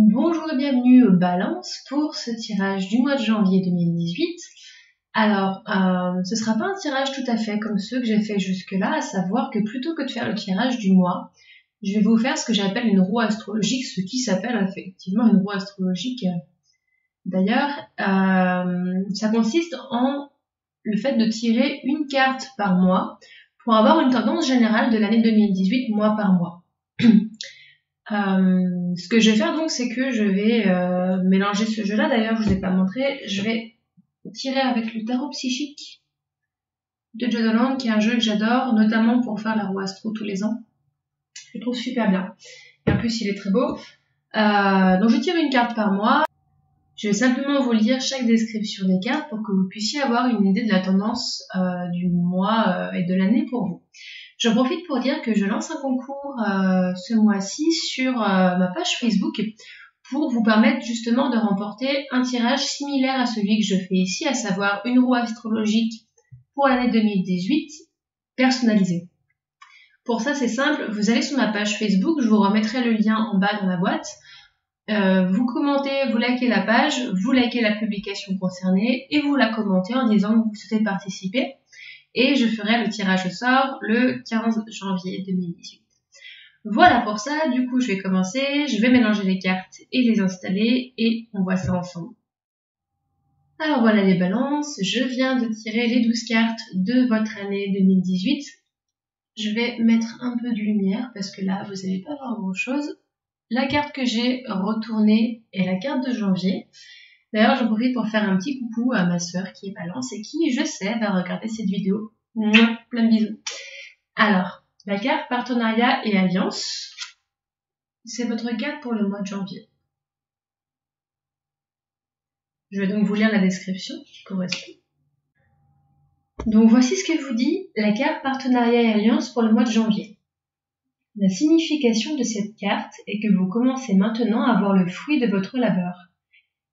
Bonjour et bienvenue aux Balances pour ce tirage du mois de janvier 2018. Alors, ce ne sera pas un tirage tout à fait comme ceux que j'ai fait jusque-là, à savoir que plutôt que de faire le tirage du mois, je vais vous faire ce que j'appelle une roue astrologique, ce qui s'appelle effectivement une roue astrologique. D'ailleurs, ça consiste en le fait de tirer une carte par mois pour avoir une tendance générale de l'année 2018 mois par mois. Ce que je vais faire donc, c'est que je vais mélanger ce jeu-là. D'ailleurs, je vous ai pas montré. Je vais tirer avec le tarot psychique de Joe Dolan, qui est un jeu que j'adore, notamment pour faire la roue astro tous les ans. Je le trouve super bien. Et en plus, il est très beau. Donc, je tire une carte par mois. Je vais simplement vous lire chaque description des cartes pour que vous puissiez avoir une idée de la tendance du mois et de l'année pour vous. J'en profite pour dire que je lance un concours ce mois-ci sur ma page Facebook pour vous permettre justement de remporter un tirage similaire à celui que je fais ici, à savoir une roue astrologique pour l'année 2018 personnalisée. Pour ça, c'est simple, vous allez sur ma page Facebook, je vous remettrai le lien en bas dans la boîte. Vous commentez, vous likez la page, vous likez la publication concernée et vous la commentez en disant que vous souhaitez participer. Et je ferai le tirage au sort le 15 janvier 2018. Voilà pour ça, du coup je vais commencer, je vais mélanger les cartes et les installer et on voit ça ensemble. Alors voilà les balances, je viens de tirer les 12 cartes de votre année 2018. Je vais mettre un peu de lumière parce que là vous n'allez pas voir grand chose. La carte que j'ai retournée est la carte de janvier. D'ailleurs, j'en profite pour faire un petit coucou à ma sœur qui est balance et qui, je sais, va regarder cette vidéo. Plein de bisous. Alors, la carte partenariat et alliance, c'est votre carte pour le mois de janvier. Je vais donc vous lire la description qui correspond. Donc voici ce qu'elle vous dit, la carte partenariat et alliance pour le mois de janvier. La signification de cette carte est que vous commencez maintenant à voir le fruit de votre labeur.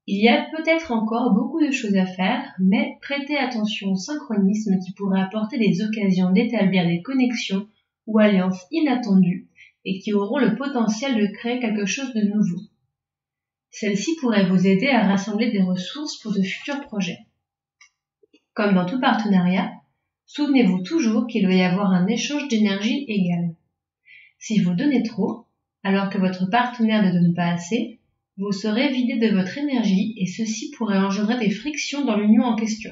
Il y a peut-être encore beaucoup de choses à faire, mais prêtez attention au synchronisme qui pourrait apporter des occasions d'établir des connexions ou alliances inattendues et qui auront le potentiel de créer quelque chose de nouveau. Celles-ci pourraient vous aider à rassembler des ressources pour de futurs projets. Comme dans tout partenariat, souvenez-vous toujours qu'il doit y avoir un échange d'énergie égal. Si vous donnez trop, alors que votre partenaire ne donne pas assez, vous serez vidé de votre énergie et ceci pourrait engendrer des frictions dans l'union en question.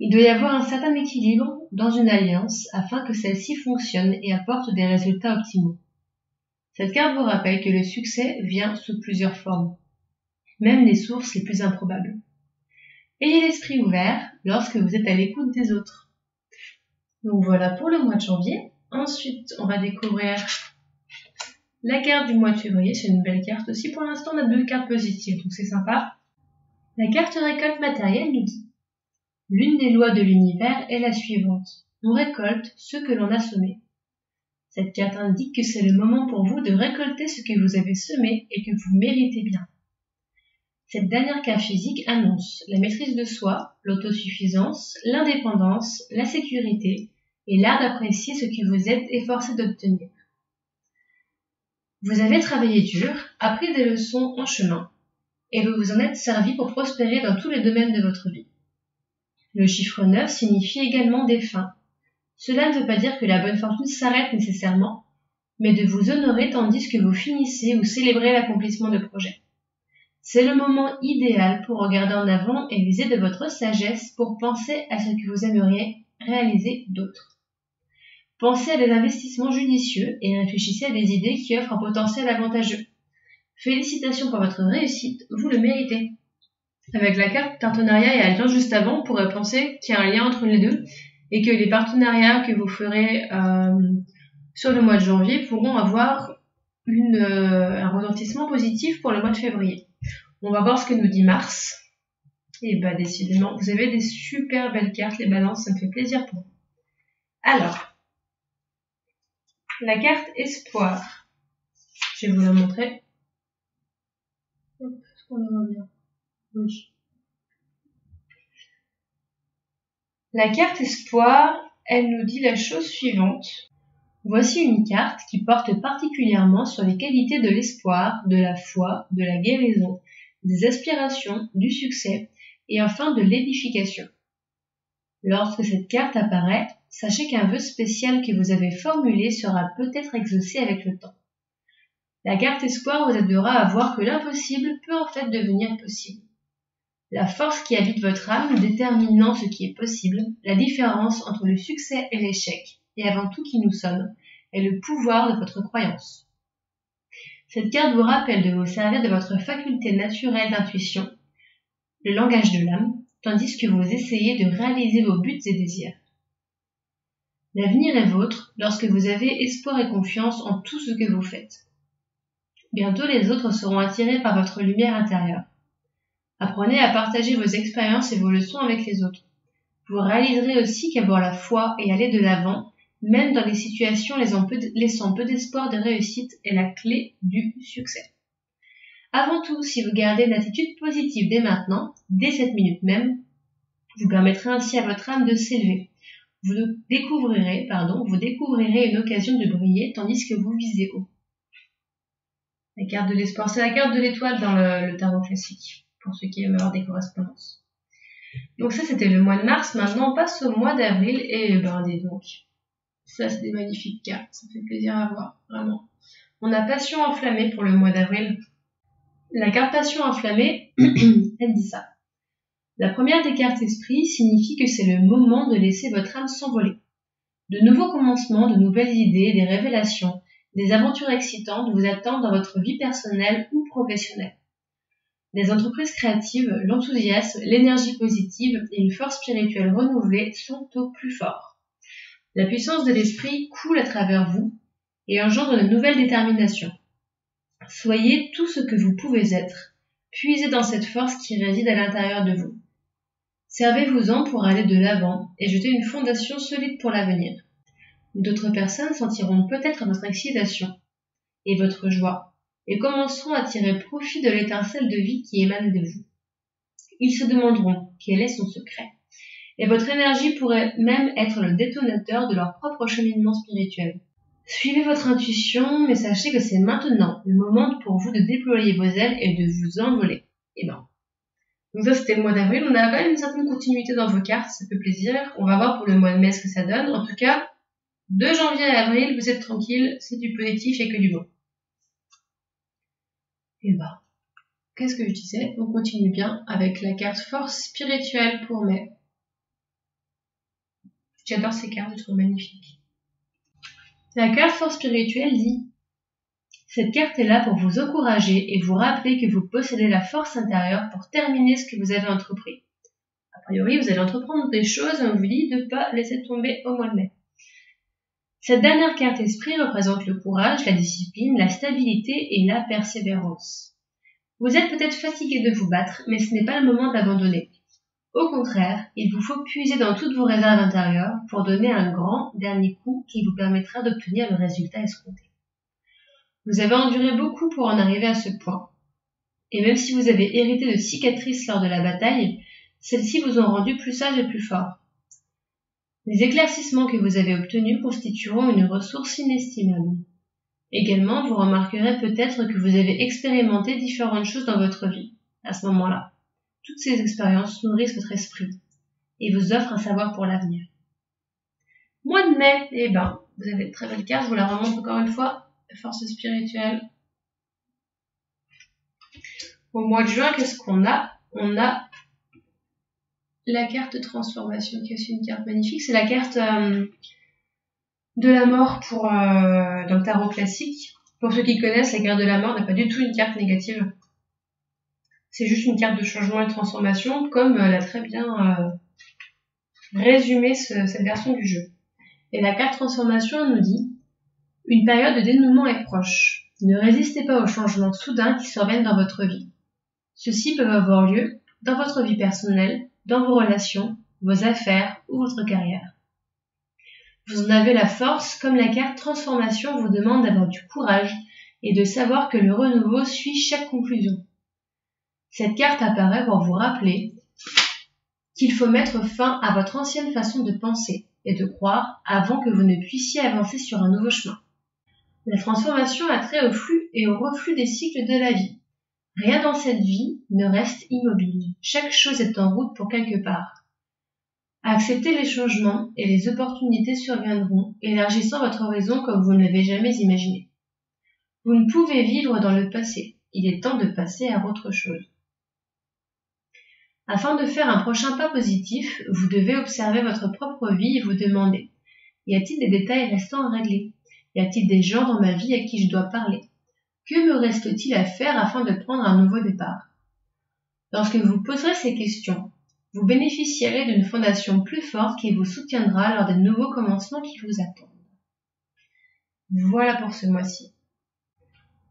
Il doit y avoir un certain équilibre dans une alliance afin que celle-ci fonctionne et apporte des résultats optimaux. Cette carte vous rappelle que le succès vient sous plusieurs formes, même les sources les plus improbables. Ayez l'esprit ouvert lorsque vous êtes à l'écoute des autres. Donc voilà pour le mois de janvier. Ensuite, on va découvrir la carte du mois de février, c'est une belle carte aussi. Pour l'instant, on a 2 cartes positives, donc c'est sympa. La carte récolte matérielle nous dit « L'une des lois de l'univers est la suivante. On récolte ce que l'on a semé. » Cette carte indique que c'est le moment pour vous de récolter ce que vous avez semé et que vous méritez bien. Cette dernière carte physique annonce la maîtrise de soi, l'autosuffisance, l'indépendance, la sécurité et l'art d'apprécier ce que vous êtes efforcé d'obtenir. Vous avez travaillé dur, appris des leçons en chemin, et vous vous en êtes servi pour prospérer dans tous les domaines de votre vie. Le chiffre 9 signifie également des fins. Cela ne veut pas dire que la bonne fortune s'arrête nécessairement, mais de vous honorer tandis que vous finissez ou célébrez l'accomplissement de projets. C'est le moment idéal pour regarder en avant et user de votre sagesse pour penser à ce que vous aimeriez réaliser d'autres. Pensez à des investissements judicieux et réfléchissez à des idées qui offrent un potentiel avantageux. Félicitations pour votre réussite, vous le méritez. Avec la carte partenariat et alliance juste avant, on pourrait penser qu'il y a un lien entre les deux et que les partenariats que vous ferez sur le mois de janvier pourront avoir un retentissement positif pour le mois de février. On va voir ce que nous dit Mars. Et bah décidément, vous avez des super belles cartes, les balances, ça me fait plaisir pour vous. Alors, la carte espoir. Je vais vous la montrer. Hop, est-ce qu'on la voit bien ? Oui. La carte espoir, elle nous dit la chose suivante. Voici une carte qui porte particulièrement sur les qualités de l'espoir, de la foi, de la guérison, des aspirations, du succès et enfin de l'édification. Lorsque cette carte apparaît, sachez qu'un vœu spécial que vous avez formulé sera peut-être exaucé avec le temps. La carte espoir vous aidera à voir que l'impossible peut en fait devenir possible. La force qui habite votre âme déterminant ce qui est possible, la différence entre le succès et l'échec, et avant tout qui nous sommes, est le pouvoir de votre croyance. Cette carte vous rappelle de vous servir de votre faculté naturelle d'intuition, le langage de l'âme, tandis que vous essayez de réaliser vos buts et désirs. L'avenir est vôtre lorsque vous avez espoir et confiance en tout ce que vous faites. Bientôt les autres seront attirés par votre lumière intérieure. Apprenez à partager vos expériences et vos leçons avec les autres. Vous réaliserez aussi qu'avoir la foi et aller de l'avant, même dans les situations laissant peu d'espoir de réussite, est la clé du succès. Avant tout, si vous gardez une attitude positive dès maintenant, dès cette minute même, vous permettrez ainsi à votre âme de s'élever. Vous découvrirez une occasion de briller tandis que vous visez haut. La carte de l'espoir, c'est la carte de l'étoile dans le tarot classique, pour ceux qui aiment avoir des correspondances. Donc ça, c'était le mois de mars. Maintenant, on passe au mois d'avril et dis donc. Ça, c'est des magnifiques cartes. Ça fait plaisir à voir, vraiment. On a Passion enflammée pour le mois d'avril. La carte Passion enflammée, elle dit ça. La première des cartes esprit signifie que c'est le moment de laisser votre âme s'envoler. De nouveaux commencements, de nouvelles idées, des révélations, des aventures excitantes vous attendent dans votre vie personnelle ou professionnelle. Les entreprises créatives, l'enthousiasme, l'énergie positive et une force spirituelle renouvelée sont au plus fort. La puissance de l'esprit coule à travers vous et engendre de nouvelles déterminations. Soyez tout ce que vous pouvez être. Puisez dans cette force qui réside à l'intérieur de vous. Servez-vous-en pour aller de l'avant et jeter une fondation solide pour l'avenir. D'autres personnes sentiront peut-être votre excitation et votre joie et commenceront à tirer profit de l'étincelle de vie qui émane de vous. Ils se demanderont quel est son secret. Et votre énergie pourrait même être le détonateur de leur propre cheminement spirituel. Suivez votre intuition, mais sachez que c'est maintenant le moment pour vous de déployer vos ailes et de vous envoler. Donc ça, c'était le mois d'avril. On a quand même une certaine continuité dans vos cartes, ça fait plaisir. On va voir pour le mois de mai ce que ça donne. En tout cas, de janvier à avril, vous êtes tranquille, c'est du positif et que du bon. Qu'est-ce que je disais? On continue bien avec la carte force spirituelle pour mai. J'adore ces cartes, je trouve magnifiques. La carte force spirituelle dit: cette carte est là pour vous encourager et vous rappeler que vous possédez la force intérieure pour terminer ce que vous avez entrepris. A priori, vous allez entreprendre des choses et on vous dit de ne pas laisser tomber au mois de mai. Cette dernière carte esprit représente le courage, la discipline, la stabilité et la persévérance. Vous êtes peut-être fatigué de vous battre, mais ce n'est pas le moment d'abandonner. Au contraire, il vous faut puiser dans toutes vos réserves intérieures pour donner un grand dernier coup qui vous permettra d'obtenir le résultat escompté. Vous avez enduré beaucoup pour en arriver à ce point. Et même si vous avez hérité de cicatrices lors de la bataille, celles-ci vous ont rendu plus sage et plus fort. Les éclaircissements que vous avez obtenus constitueront une ressource inestimable. Également, vous remarquerez peut-être que vous avez expérimenté différentes choses dans votre vie, à ce moment-là. Toutes ces expériences nourrissent votre esprit et vous offrent un savoir pour l'avenir. Mois de mai, vous avez de très belles cartes, je vous la remonte encore une fois. Force spirituelle. Au mois de juin, qu'est-ce qu'on a? On a la carte transformation, qui est aussi une carte magnifique. C'est la carte de la mort dans le tarot classique. Pour ceux qui connaissent, la carte de la mort n'est pas du tout une carte négative. C'est juste une carte de changement et de transformation, comme l'a très bien résumé cette version du jeu. Et la carte transformation nous dit: une période de dénouement est proche. Ne résistez pas aux changements soudains qui surviennent dans votre vie. Ceux-ci peuvent avoir lieu dans votre vie personnelle, dans vos relations, vos affaires ou votre carrière. Vous en avez la force, comme la carte transformation vous demande d'avoir du courage et de savoir que le renouveau suit chaque conclusion. Cette carte apparaît pour vous rappeler qu'il faut mettre fin à votre ancienne façon de penser et de croire avant que vous ne puissiez avancer sur un nouveau chemin. La transformation a trait au flux et au reflux des cycles de la vie. Rien dans cette vie ne reste immobile. Chaque chose est en route pour quelque part. Acceptez les changements et les opportunités surviendront, élargissant votre horizon comme vous ne l'avez jamais imaginé. Vous ne pouvez vivre dans le passé. Il est temps de passer à autre chose. Afin de faire un prochain pas positif, vous devez observer votre propre vie et vous demander: y a-t-il des détails restants à régler? Y a-t-il des gens dans ma vie à qui je dois parler? Que me reste-t-il à faire afin de prendre un nouveau départ? Lorsque vous poserez ces questions, vous bénéficierez d'une fondation plus forte qui vous soutiendra lors des nouveaux commencements qui vous attendent. Voilà pour ce mois-ci.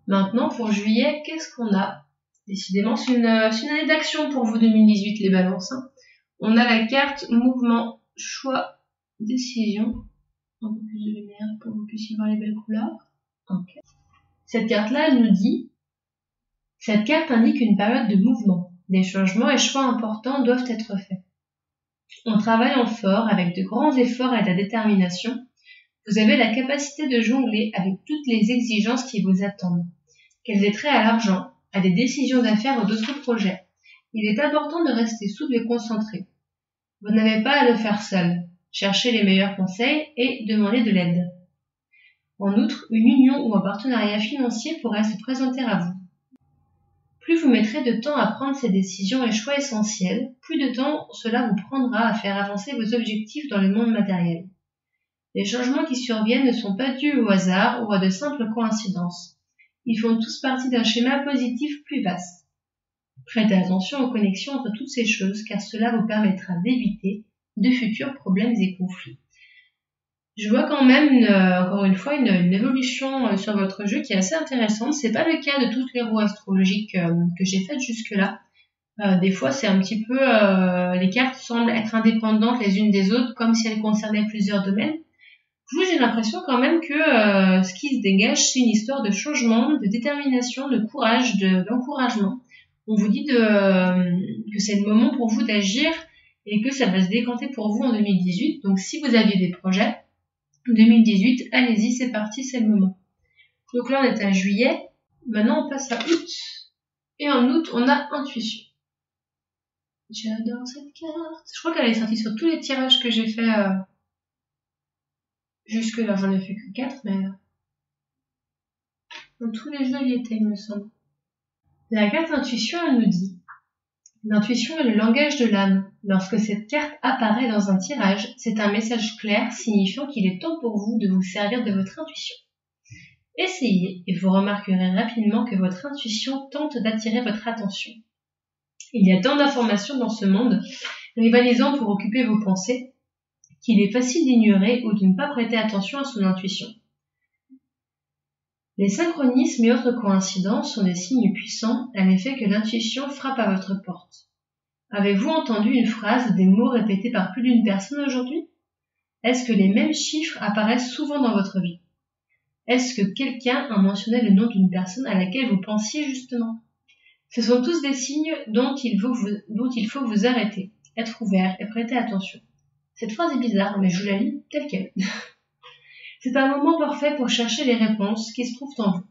Maintenant, pour juillet, qu'est-ce qu'on a? Décidément, c'est une année d'action pour vous 2018, les balances. On a la carte mouvement, choix, décision. Un peu plus de lumière pour que vous puissiez voir les belles couleurs. Okay. Cette carte-là, elle nous dit, cette carte indique une période de mouvement. Des changements et choix importants doivent être faits. On travaille en fort avec de grands efforts et de la détermination. Vous avez la capacité de jongler avec toutes les exigences qui vous attendent, qu'elles aient trait à l'argent, à des décisions d'affaires ou d'autres projets. Il est important de rester souple et concentré. Vous n'avez pas à le faire seul. Cherchez les meilleurs conseils et demandez de l'aide. En outre, une union ou un partenariat financier pourrait se présenter à vous. Plus vous mettrez de temps à prendre ces décisions et choix essentiels, plus de temps cela vous prendra à faire avancer vos objectifs dans le monde matériel. Les changements qui surviennent ne sont pas dus au hasard ou à de simples coïncidences. Ils font tous partie d'un schéma positif plus vaste. Prêtez attention aux connexions entre toutes ces choses car cela vous permettra d'éviter de futurs problèmes et conflits. Je vois quand même encore une fois une évolution sur votre jeu qui est assez intéressante. C'est pas le cas de toutes les roues astrologiques que j'ai faites jusque-là. Des fois, c'est un petit peu les cartes semblent être indépendantes les unes des autres, comme si elles concernaient plusieurs domaines. Vous, j'ai l'impression quand même que ce qui se dégage, c'est une histoire de changement, de détermination, de courage, d'encouragement. On vous dit que c'est le moment pour vous d'agir et que ça va se décanter pour vous en 2018. Donc, si vous aviez des projets, 2018, allez-y, c'est parti, c'est le moment. Donc là, on est à juillet. Maintenant, on passe à août. Et en août, on a intuition. J'adore cette carte. Je crois qu'elle est sortie sur tous les tirages que j'ai fait jusque là. J'en ai fait que 4, mais dans tous les jeux, elle y était, il me semble. La carte intuition, elle nous dit: l'intuition est le langage de l'âme. Lorsque cette carte apparaît dans un tirage, c'est un message clair signifiant qu'il est temps pour vous de vous servir de votre intuition. Essayez et vous remarquerez rapidement que votre intuition tente d'attirer votre attention. Il y a tant d'informations dans ce monde, rivalisant pour occuper vos pensées, qu'il est facile d'ignorer ou de ne pas prêter attention à son intuition. Les synchronismes et autres coïncidences sont des signes puissants à l'effet que l'intuition frappe à votre porte. Avez-vous entendu une phrase ou des mots répétés par plus d'une personne aujourd'hui? Est-ce que les mêmes chiffres apparaissent souvent dans votre vie? Est-ce que quelqu'un a mentionné le nom d'une personne à laquelle vous pensiez justement? Ce sont tous des signes dont il faut vous arrêter, être ouvert et prêter attention. Cette phrase est bizarre, mais je vous la lis telle quelle. C'est un moment parfait pour chercher les réponses qui se trouvent en vous.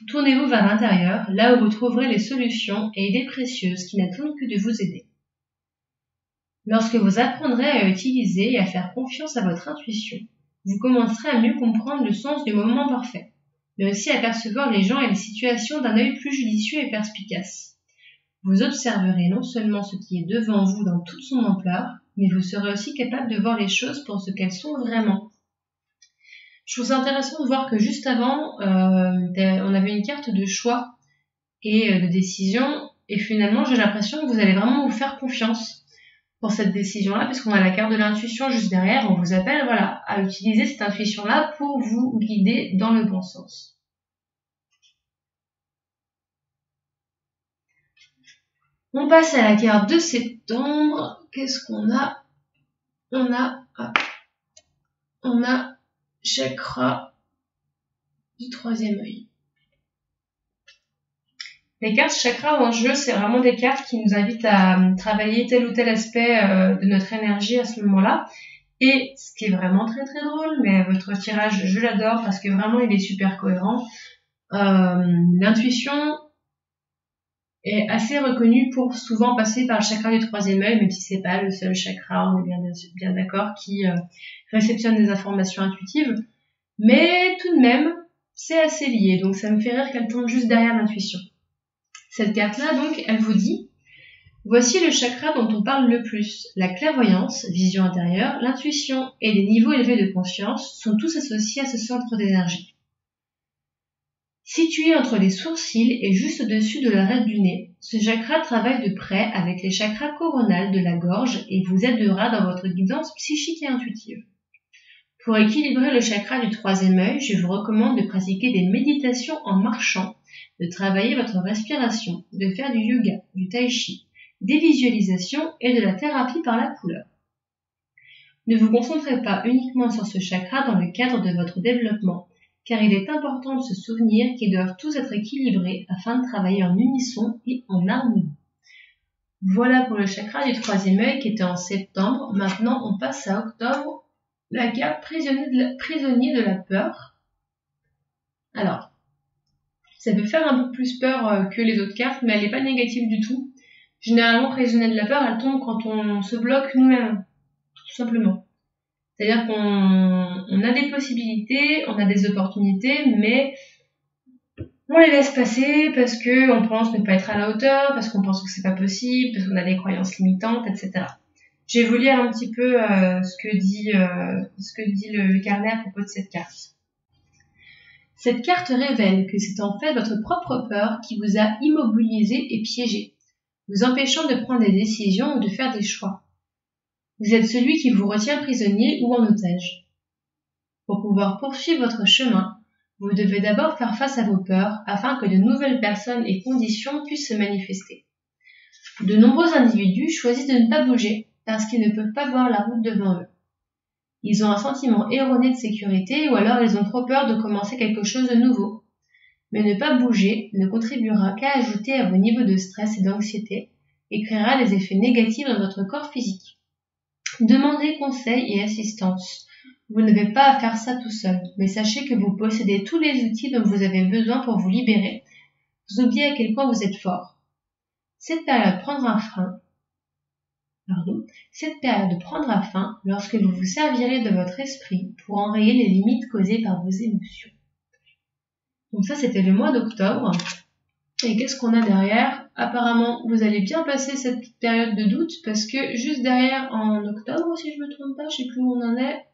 Tournez-vous vers l'intérieur, là où vous trouverez les solutions et idées précieuses qui n'attendent que de vous aider. Lorsque vous apprendrez à utiliser et à faire confiance à votre intuition, vous commencerez à mieux comprendre le sens du moment parfait, mais aussi à percevoir les gens et les situations d'un œil plus judicieux et perspicace. Vous observerez non seulement ce qui est devant vous dans toute son ampleur, mais vous serez aussi capable de voir les choses pour ce qu'elles sont vraiment. Je trouve ça intéressant de voir que juste avant, on avait une carte de choix et de décision, et finalement j'ai l'impression que vous allez vraiment vous faire confiance pour cette décision-là, puisqu'on a la carte de l'intuition juste derrière. On vous appelle à utiliser cette intuition-là pour vous guider dans le bon sens. On passe à la carte de septembre. Qu'est-ce qu'on a? On a chakra du troisième œil. Les cartes chakra en jeu, c'est vraiment des cartes qui nous invitent à travailler tel ou tel aspect de notre énergie à ce moment-là. Et ce qui est vraiment très très drôle, mais votre tirage, je l'adore parce que vraiment il est super cohérent. L'intuition est assez reconnue pour souvent passer par le chakra du troisième œil, même si c'est pas le seul chakra, on est bien d'accord, qui réceptionne des informations intuitives. Mais tout de même, c'est assez lié, donc ça me fait rire qu'elle tombe juste derrière l'intuition. Cette carte-là, donc, elle vous dit: voici le chakra dont on parle le plus. La clairvoyance, vision intérieure, l'intuition et les niveaux élevés de conscience sont tous associés à ce centre d'énergie. Situé entre les sourcils et juste au-dessus de l'arête du nez, ce chakra travaille de près avec les chakras coronales de la gorge et vous aidera dans votre guidance psychique et intuitive. Pour équilibrer le chakra du troisième œil, je vous recommande de pratiquer des méditations en marchant, de travailler votre respiration, de faire du yoga, du tai chi, des visualisations et de la thérapie par la couleur. Ne vous concentrez pas uniquement sur ce chakra dans le cadre de votre développement, car il est important de se souvenir qu'ils doivent tous être équilibrés afin de travailler en unisson et en harmonie. Voilà pour le chakra du troisième œil qui était en septembre. Maintenant, on passe à octobre, la carte prisonnier de la peur. Alors, ça peut faire un peu plus peur que les autres cartes, mais elle n'est pas négative du tout. Généralement, prisonnier de la peur, elle tombe quand on se bloque nous-mêmes, tout simplement. C'est-à-dire qu'on a des possibilités, on a des opportunités, mais on les laisse passer parce qu'on pense ne pas être à la hauteur, parce qu'on pense que c'est pas possible, parce qu'on a des croyances limitantes, etc. Je vais vous lire un petit peu ce que dit le carnet à propos de cette carte. Cette carte révèle que c'est en fait votre propre peur qui vous a immobilisé et piégé, vous empêchant de prendre des décisions ou de faire des choix. Vous êtes celui qui vous retient prisonnier ou en otage. Pour pouvoir poursuivre votre chemin, vous devez d'abord faire face à vos peurs afin que de nouvelles personnes et conditions puissent se manifester. De nombreux individus choisissent de ne pas bouger parce qu'ils ne peuvent pas voir la route devant eux. Ils ont un sentiment erroné de sécurité ou alors ils ont trop peur de commencer quelque chose de nouveau. Mais ne pas bouger ne contribuera qu'à ajouter à vos niveaux de stress et d'anxiété et créera des effets négatifs dans votre corps physique. Demandez conseil et assistance. Vous n'avez pas à faire ça tout seul, mais sachez que vous possédez tous les outils dont vous avez besoin pour vous libérer. Vous oubliez à quel point vous êtes fort. Cette période prendra fin lorsque vous vous servirez de votre esprit pour enrayer les limites causées par vos émotions. Donc ça, c'était le mois d'octobre. Et qu'est-ce qu'on a derrière? Apparemment, vous allez bien passer cette petite période de doute parce que juste derrière, en octobre, si je me trompe pas, je sais plus où on en est.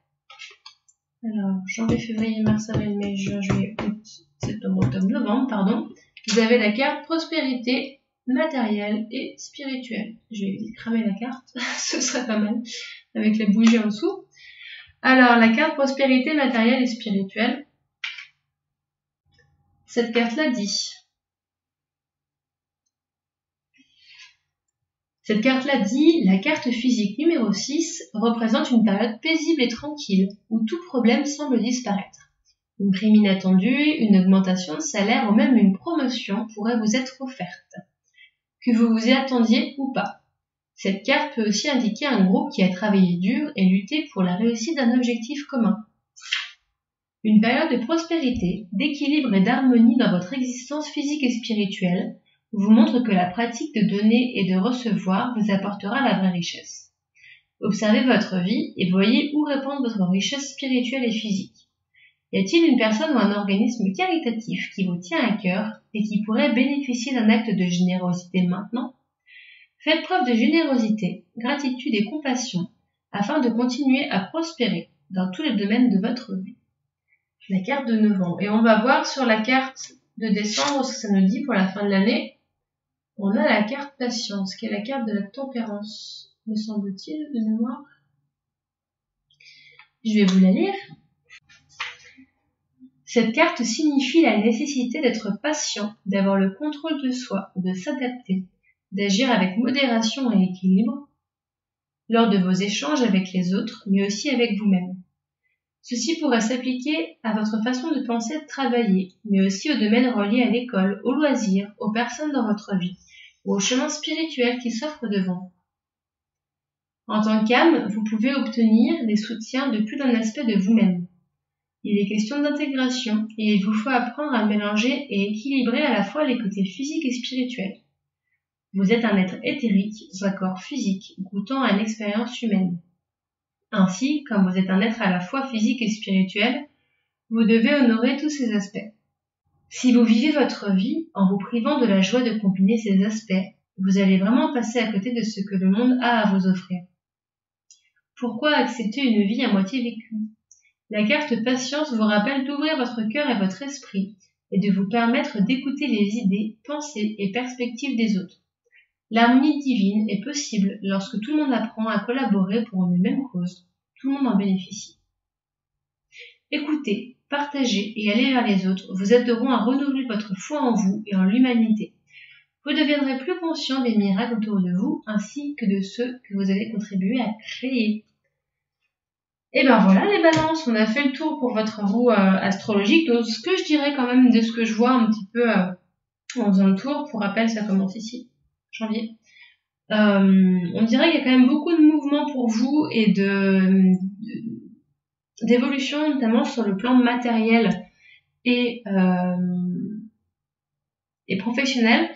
Alors, janvier, février, mars, avril, mai, juin, juillet, août, septembre, octobre, novembre, pardon. Vous avez la carte prospérité matérielle et spirituelle. Je vais vite cramer la carte, ce serait pas mal, avec les bougies en dessous. Alors, la carte prospérité matérielle et spirituelle. Cette carte-là dit... la carte physique numéro 6 représente une période paisible et tranquille, où tout problème semble disparaître. Une prime inattendue, une augmentation de salaire ou même une promotion pourrait vous être offerte, que vous vous y attendiez ou pas. Cette carte peut aussi indiquer un groupe qui a travaillé dur et lutté pour la réussite d'un objectif commun. Une période de prospérité, d'équilibre et d'harmonie dans votre existence physique et spirituelle vous montre que la pratique de donner et de recevoir vous apportera la vraie richesse. Observez votre vie et voyez où répond votre richesse spirituelle et physique. Y a-t-il une personne ou un organisme caritatif qui vous tient à cœur et qui pourrait bénéficier d'un acte de générosité maintenant? Faites preuve de générosité, gratitude et compassion afin de continuer à prospérer dans tous les domaines de votre vie. La carte de novembre. Et on va voir sur la carte de décembre ce que ça nous dit pour la fin de l'année. On a la carte patience, qui est la carte de la tempérance, me semble-t-il, de mémoire. Je vais vous la lire. Cette carte signifie la nécessité d'être patient, d'avoir le contrôle de soi, de s'adapter, d'agir avec modération et équilibre lors de vos échanges avec les autres, mais aussi avec vous-même. Ceci pourrait s'appliquer à votre façon de penser et de travailler, mais aussi aux domaines reliés à l'école, aux loisirs, aux personnes dans votre vie, ou au chemin spirituel qui s'offre devant vous. En tant qu'âme, vous pouvez obtenir des soutiens de plus d'un aspect de vous-même. Il est question d'intégration et il vous faut apprendre à mélanger et équilibrer à la fois les côtés physiques et spirituels. Vous êtes un être éthérique dans un corps physique, goûtant à une expérience humaine. Ainsi, comme vous êtes un être à la fois physique et spirituel, vous devez honorer tous ces aspects. Si vous vivez votre vie en vous privant de la joie de combiner ces aspects, vous allez vraiment passer à côté de ce que le monde a à vous offrir. Pourquoi accepter une vie à moitié vécue ? La carte Patience vous rappelle d'ouvrir votre cœur et votre esprit et de vous permettre d'écouter les idées, pensées et perspectives des autres. L'harmonie divine est possible lorsque tout le monde apprend à collaborer pour une même cause. Tout le monde en bénéficie. Écoutez, partagez et allez vers les autres vous aideront à renouveler votre foi en vous et en l'humanité. Vous deviendrez plus conscient des miracles autour de vous ainsi que de ceux que vous allez contribuer à créer. Et ben voilà les balances, on a fait le tour pour votre roue astrologique. Donc ce que je dirais quand même de ce que je vois un petit peu en faisant le tour, pour rappel ça commence ici, janvier. On dirait qu'il y a quand même beaucoup de mouvements pour vous et d'évolution, notamment sur le plan matériel et professionnel,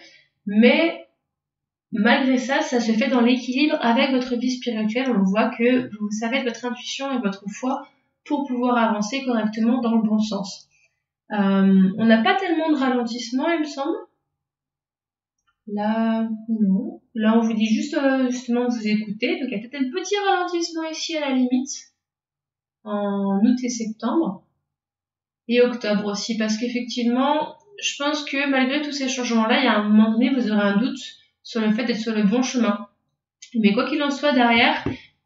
mais malgré ça, ça se fait dans l'équilibre avec votre vie spirituelle. On voit que vous savez votre intuition et votre foi pour pouvoir avancer correctement dans le bon sens. On n'a pas tellement de ralentissement, il me semble. Là, non. Là, on vous dit juste justement de vous écouter. Donc, il y a peut-être un petit ralentissement ici à la limite, en août et septembre. Et octobre aussi, parce qu'effectivement, je pense que malgré tous ces changements-là, il y a un moment donné, vous aurez un doute sur le fait d'être sur le bon chemin. Mais quoi qu'il en soit, derrière,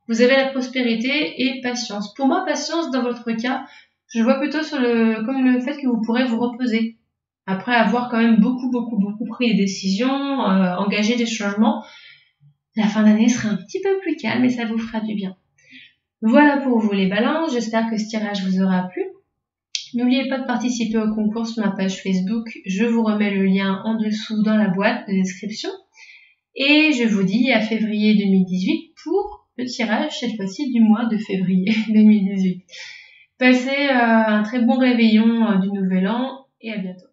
vous avez la prospérité et patience. Pour moi, patience, dans votre cas, je vois plutôt comme le fait que vous pourrez vous reposer. Après avoir quand même beaucoup pris des décisions, engagé des changements, la fin d'année sera un petit peu plus calme et ça vous fera du bien. Voilà pour vous les balances, j'espère que ce tirage vous aura plu. N'oubliez pas de participer au concours sur ma page Facebook, je vous remets le lien en dessous dans la boîte de description. Et je vous dis à février 2018 pour le tirage, cette fois-ci du mois de février 2018. Passez un très bon réveillon du Nouvel An et à bientôt.